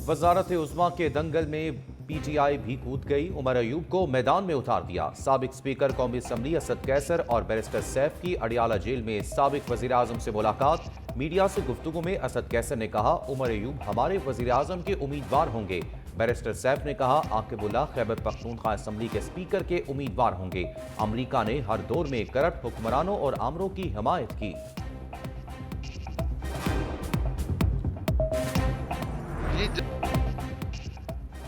वजारत उज़्मा के दंगल में PTI भी कूद गई। उमर अयूब को मैदान में उतार दिया। साबिक स्पीकर कौमी असम्बली असद कैसर और बैरिस्टर सैफ की अडियाला जेल में साबिक वजीर आजम से मुलाकात। मीडिया से गुफ्तगू में असद कैसर ने कहा, उमर अयूब हमारे वजीर आजम के उम्मीदवार होंगे। बैरिस्टर सैफ ने कहा, आकिबुल्लाह खैबर पख्तूनख्वा असम्बली के स्पीकर के उम्मीदवार होंगे। अमरीका ने हर दौर में करप्ट हुक्मरानों और आमरों की हिमायत की।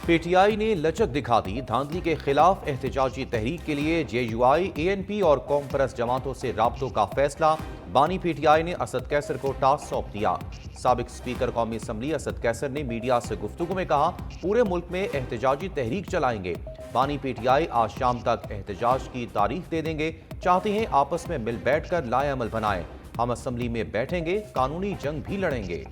PTI ने लचक दिखा दी। धांधली के खिलाफ एहतजाजी तहरीक के लिए JUI, ANP और कौम परस्त जमातों से राब्तों का फैसला। बानी PTI ने असद कैसर को टास्क सौंप दिया। साबिक स्पीकर कौमी असम्बली असद कैसर ने मीडिया से गुफ्तगू में कहा, पूरे मुल्क में एहतजाजी तहरीक चलाएंगे। बानी PTI आज शाम तक एहतजाज की तारीख दे देंगे। चाहते हैं आपस में मिल बैठ कर लाए अमल बनाएं। हम असम्बली में बैठेंगे, कानूनी जंग भी लड़ेंगे।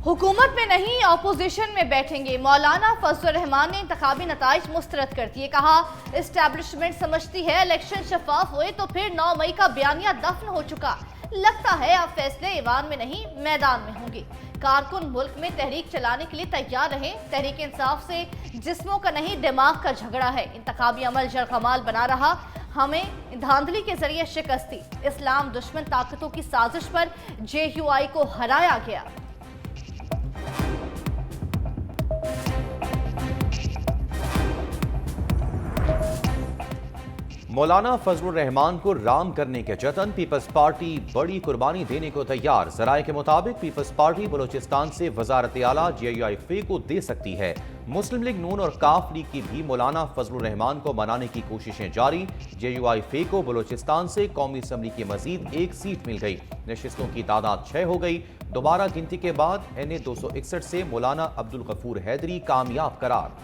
हुकूमत में नहीं, ऑपोजिशन में बैठेंगे। मौलाना फजलुर रहमान ने इंतखाबी नताइज मुस्तरद कर दिए। कहा, एस्टैब्लिशमेंट समझती है इलेक्शन शफाफ हुए तो फिर 9 मई का बयानिया दफन हो चुका। लगता है अब फैसले ईवान में नहीं मैदान में होंगे। कारकुन मुल्क में तहरीक चलाने के लिए तैयार रहे। तहरीक इंसाफ से जिस्मों का नहीं दिमाग का झगड़ा है। इंतखाबी अमल जरकमाल बना रहा। हमें धांधली के जरिए शिकस्ती। इस्लाम दुश्मन ताकतों की साजिश पर JUI को हराया गया। मौलाना फजलुर रहमान को राम करने के जतन। पीपल्स पार्टी बड़ी कुर्बानी देने को तैयार। जराये के मुताबिक पीपल्स पार्टी बलोचिस्तान से वजारत आला JUI को दे सकती है। मुस्लिम लीग नून और काफ लीग की भी मौलाना फजलुर रहमान को मनाने की कोशिशें जारी। JUI को बलोचिस्तान से कौमी असम्बली की मजीद 1 सीट मिल गई। नशिस्तों की तादाद 6 हो गई। दोबारा गिनती के बाद NA 261 से मौलाना अब्दुल गफूर हैदरी कामयाब करार।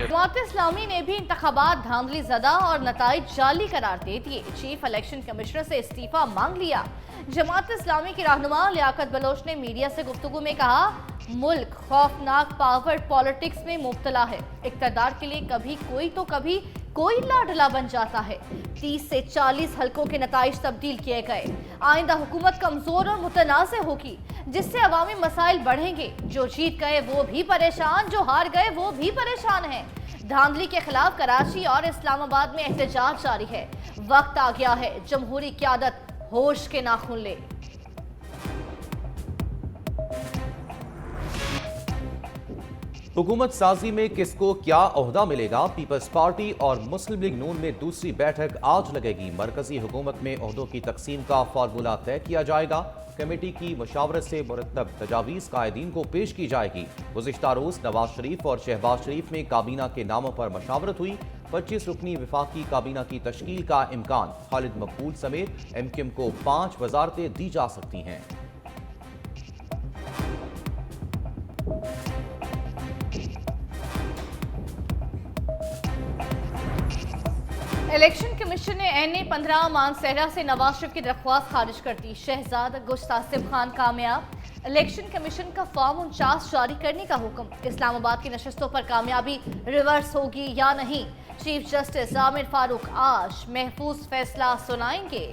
जमात इस्लामी ने भी इंतखाबात धांधली ज़दा और नताइज जाली करार दे दिए। चीफ इलेक्शन कमिश्नर से इस्तीफा मांग लिया। जमात इस्लामी की रहनुमा लियाकत बलोच ने मीडिया से गुफ्तगू में कहा, मुल्क खौफनाक पावर पॉलिटिक्स में मुब्तला है। इक़्तिदार के लिए कभी कोई तो कभी कोई लाडला बन जाता है। 30 से 40 हलकों के नताइज तब्दील किए गए। आइंदा हुकूमत कमजोर और मुतनाज़ होगी, जिससे अवामी मसाइल बढ़ेंगे। जो जीत गए वो भी परेशान, जो हार गए वो भी परेशान हैं। धांधली के खिलाफ कराची और इस्लामाबाद में एहतजाज जारी है। वक्त आ गया है जमहूरी क़यादत होश के नाखून ले। हुकूमत साजी में किसको क्या ओहदा मिलेगा? पीपल्स पार्टी और मुस्लिम लीग नून में दूसरी बैठक आज लगेगी। मरकजी हुकूमत में ओहदों की तकसीम का फार्मूला तय किया जाएगा। कमेटी की मशावरत से मुरतब तजावीज़ कायदीन को पेश की जाएगी। गुज़िश्ता रोज़ नवाज शरीफ और शहबाज शरीफ में काबीना के नामों पर मशावरत हुई। 25 रुकनी वफाकी काबीना की तश्कील का इम्कान। खालिद मकबूल समेत MQM को 5 वजारतें दी जा सकती हैं। इलेक्शन कमीशन ने NA 15 मानसेहरा से नवाज शरीफ की दरख्वास्त खारिज कर दी। शहजाद गुस्तासिम खान कामयाब। इलेक्शन कमीशन का फॉर्म 49 जारी करने का हुक्म। इस्लामाबाद की नशस्तों पर कामयाबी रिवर्स होगी या नहीं? चीफ जस्टिस आमिर फारूक आज महफूज फैसला सुनाएंगे।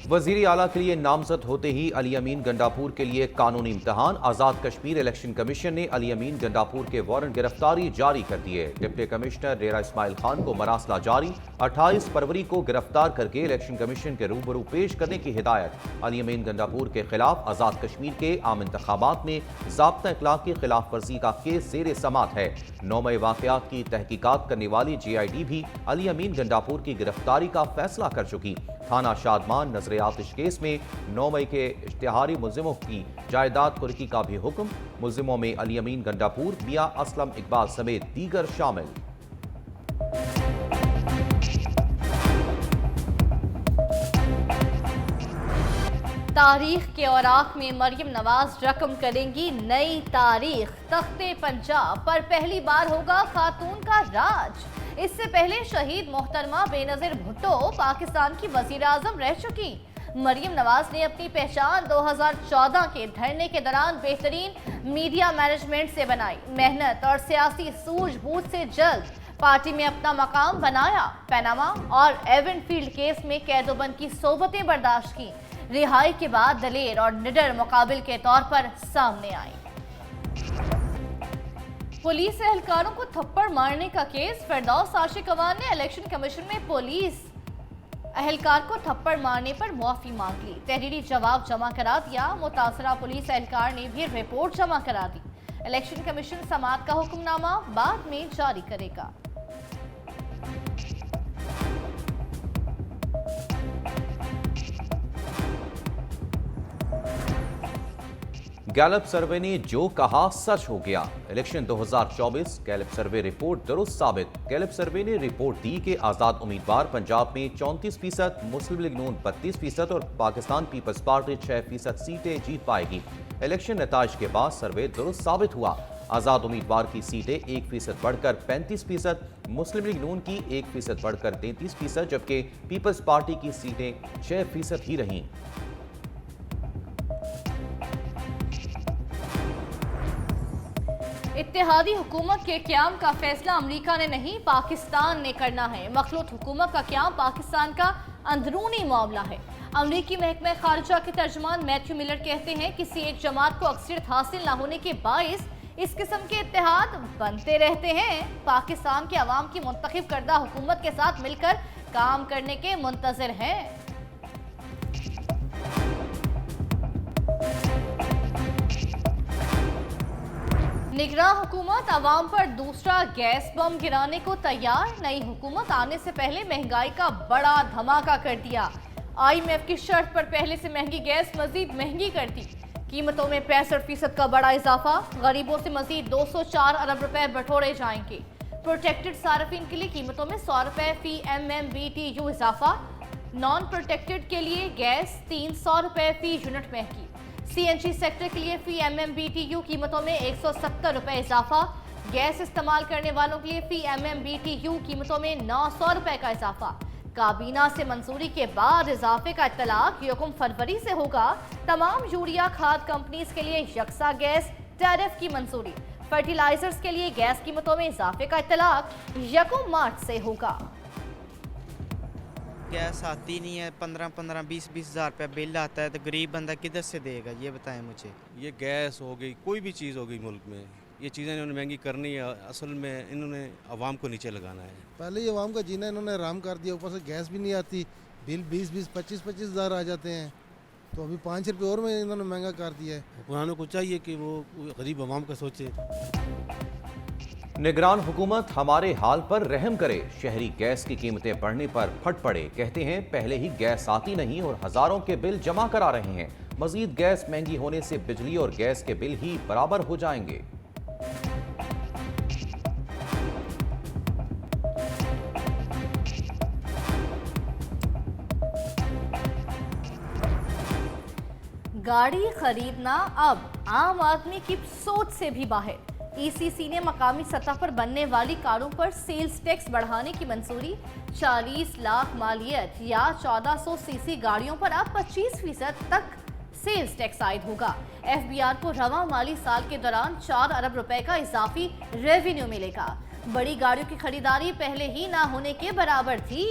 वजीर आला के लिए नामजद होते ही अली अमीन गंडापुर के लिए कानूनी इम्तहान। आज़ाद कश्मीर इलेक्शन कमीशन ने अली अमीन गंडापुर के वारंट गिरफ्तारी जारी कर दिए। डिप्टी कमिश्नर रेरा इस्माइल खान को मरासला जारी। 28 फरवरी को गिरफ्तार करके इलेक्शन कमीशन के रूबरू पेश करने की हिदायत। अली अमीन गंडापुर के खिलाफ आज़ाद कश्मीर के आम इंतखाबात में ज़ाब्ता इखलाक की खिलाफ वर्जी का केस ज़ेर समात है। 9 मई वाक़यात की तहकीकात करने वाली JID भी अली अमीन गंडापुर की गिरफ्तारी का फैसला कर चुकी। थाना शादमान नजर आतिश केस में 9 मई के इश्तिहारी मुलजिमों की जायदाद कुर्की का भी हुक्म। मुलजिमों में अली अमीन गंडापुर, मियां असलम इकबाल समेत दीगर शामिल। तारीख के औराक में मरियम नवाज रकम करेंगी नई तारीख। तख्ते पंजाब पर पहली बार होगा खातून का राज। इससे पहले शहीद मोहतरमा बेनजीर भुट्टो पाकिस्तान की वजीर आजम रह चुकी। मरियम नवाज ने अपनी पहचान 2014 के धरने के दौरान बेहतरीन मीडिया मैनेजमेंट से बनाई, मेहनत और सियासी सूझबूझ से जल्द पार्टी में अपना मकाम बनाया। पनामा और एवेंफील्ड केस में कैदोबंद की सोबतें बर्दाश्त की, रिहाई के बाद दलेर और निडर मुकाबिल के तौर पर सामने आई। पुलिस एहलकारों को थप्पड़ मारने का केस, फिरदौस आशिक अवान ने इलेक्शन कमीशन में पुलिस एहलकार को थप्पड़ मारने पर मुआफी मांग ली, तहरीरी जवाब जमा करा दिया। मुतासरा पुलिस एहलकार ने भी रिपोर्ट जमा करा दी। इलेक्शन कमीशन समाअत का हुक्मनामा बाद में जारी करेगा। गैलप सर्वे ने जो कहा सच हो गया। इलेक्शन 2024 गैलप सर्वे रिपोर्ट दुरुस्त साबित। गैलप सर्वे ने रिपोर्ट दी कि आजाद उम्मीदवार पंजाब में 34%, मुस्लिम लीग नून 32% और पाकिस्तान पीपल्स पार्टी 6% सीटें जीत पाएगी। इलेक्शन नताइज के बाद सर्वे दुरुस्त साबित हुआ। आजाद उम्मीदवार की सीटें 1% बढ़कर 35%, मुस्लिम लीग नून की 1% बढ़कर 33%, जबकि पीपल्स पार्टी की सीटें 6% ही रहीं। इत्तेहादी हुकूमत के क़याम का फैसला अमेरिका ने नहीं, पाकिस्तान ने करना है। मखलूत हुकूमत का क़याम पाकिस्तान का अंदरूनी मामला है। अमरीकी महकमा खारिजा के तर्जुमान मैथ्यू मिलर कहते हैं, किसी एक जमात को अक्सरियत हासिल न होने के बाइस इस किस्म के इत्तेहाद बनते रहते हैं। पाकिस्तान के अवाम की मुंतखब करदा हुकूमत के साथ मिलकर काम करने के मुंतज़िर हैं। निगरां हुकूमत अवाम पर दूसरा गैस बम गिराने को तैयार। नई हुकूमत आने से पहले महंगाई का बड़ा धमाका कर दिया। IMF की शर्त पर पहले से महंगी गैस मजीद महंगी कर दी। कीमतों में 65% का बड़ा इजाफा। गरीबों से मजीद 204 अरब रुपए बटोरे जाएंगे। प्रोटेक्टेड सार्फिन के लिए कीमतों में 100 रुपए फी MMBTU इजाफा। नॉन प्रोटेक्टेड के लिए गैस 300 रुपए फी यूनिट महंगी। CNG सेक्टर के लिए फी MMBTU कीमतों में 170 रुपए इजाफा। गैस इस्तेमाल करने वालों के लिए फी MMBTU कीमतों में 900 रुपए का इजाफा। काबीना से मंजूरी के बाद इजाफे का इत्तलाक 1 फरवरी से होगा। तमाम यूरिया खाद कंपनीज के लिए यकसा गैस टैरिफ की मंजूरी। फर्टिलाइजर्स के लिए गैस कीमतों में इजाफे का इत्तलाक 1 मार्च से होगा। गैस आती नहीं है, 15-15, 20-20 हज़ार रुपया बिल आता है, तो गरीब बंदा किधर से देगा, ये बताएं मुझे। ये गैस हो गई, कोई भी चीज़ हो गई मुल्क में, ये चीज़ें इन्होंने महंगी करनी है। असल में इन्होंने आवाम को नीचे लगाना है। पहले ही आवाम का जीना इन्होंने आराम कर दिया, ऊपर से गैस भी नहीं आती, बिल 20-20, 25-25 हज़ार आ जाते हैं, तो अभी 5 रुपये और में इन्होंने महंगा कर दिया है। हुक्मरानों को चाहिए कि वो गरीब आवाम का सोचे। निगरान हुकूमत हमारे हाल पर रहम करे। शहरी गैस की कीमतें बढ़ने पर फट पड़े। कहते हैं पहले ही गैस आती नहीं और हजारों के बिल जमा करा रहे हैं। मजीद गैस महंगी होने से बिजली और गैस के बिल ही बराबर हो जाएंगे। गाड़ी खरीदना अब आम आदमी की सोच से भी बाहर। ECC ने मकामी सतह पर बनने वाली कारों पर सेल्स टैक्स बढ़ाने की मंजूरी। 40 लाख मालियत या 1400 सीसी गाड़ियों पर अब 25% तक सेल्स टैक्स आयद होगा। FBR को रवा माली साल के दौरान 4 अरब रुपए का इजाफी रेवेन्यू मिलेगा। बड़ी गाड़ियों की खरीदारी पहले ही ना होने के बराबर थी।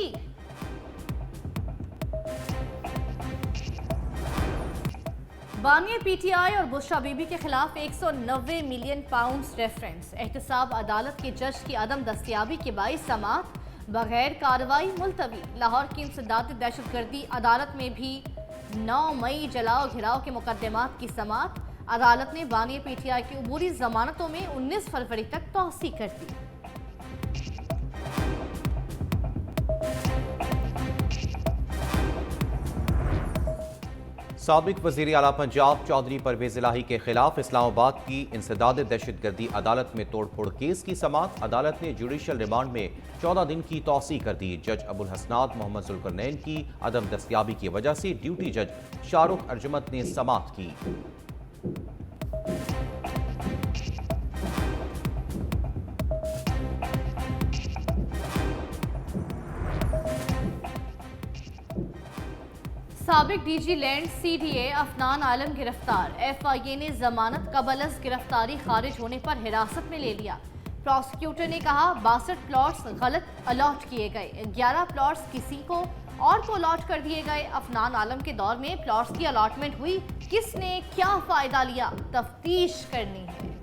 बानिया PTI और बुशरा बीबी के खिलाफ 190 मिलियन पाउंड रेफरेंस। एहतसाब अदालत के जज की अदम दस्तयाबी के बाइस समाअत बगैर कार्रवाई मुलतवी। लाहौर की इंसदादी दहशतगर्दी अदालत में भी 9 मई जलाओ घिराव के मुकदमात की समाअत। अदालत ने बानिया PTI की अबूरी जमानतों में 19 फरवरी तक तौसी कर दी। साबिक वज़ीर आला पंजाब चौधरी परवेज इलाही के खिलाफ इस्लामाबाद की इंसदाद दहशतगर्दी अदालत में तोड़फोड़ केस की समाअत। अदालत ने जुडिशल रिमांड में 14 दिन की तौसी कर दी। जज अबुल हसनात मोहम्मद जुल्करनैन की अदम दस्तयाबी की वजह से ड्यूटी जज शाहरुख अर्जमत ने समाअत की। साबिक डीजी लैंड सीडीए अफनान आलम गिरफ्तार। एफआईए ने जमानत कबलस गिरफ्तारी खारिज होने पर हिरासत में ले लिया। प्रोसिक्यूटर ने कहा 62 प्लॉट्स गलत अलॉट किए गए, 11 प्लॉट्स किसी को और को अलॉट कर दिए गए। अफनान आलम के दौर में प्लॉट्स की अलॉटमेंट हुई, किसने क्या फायदा लिया, तफ्तीश करनी है।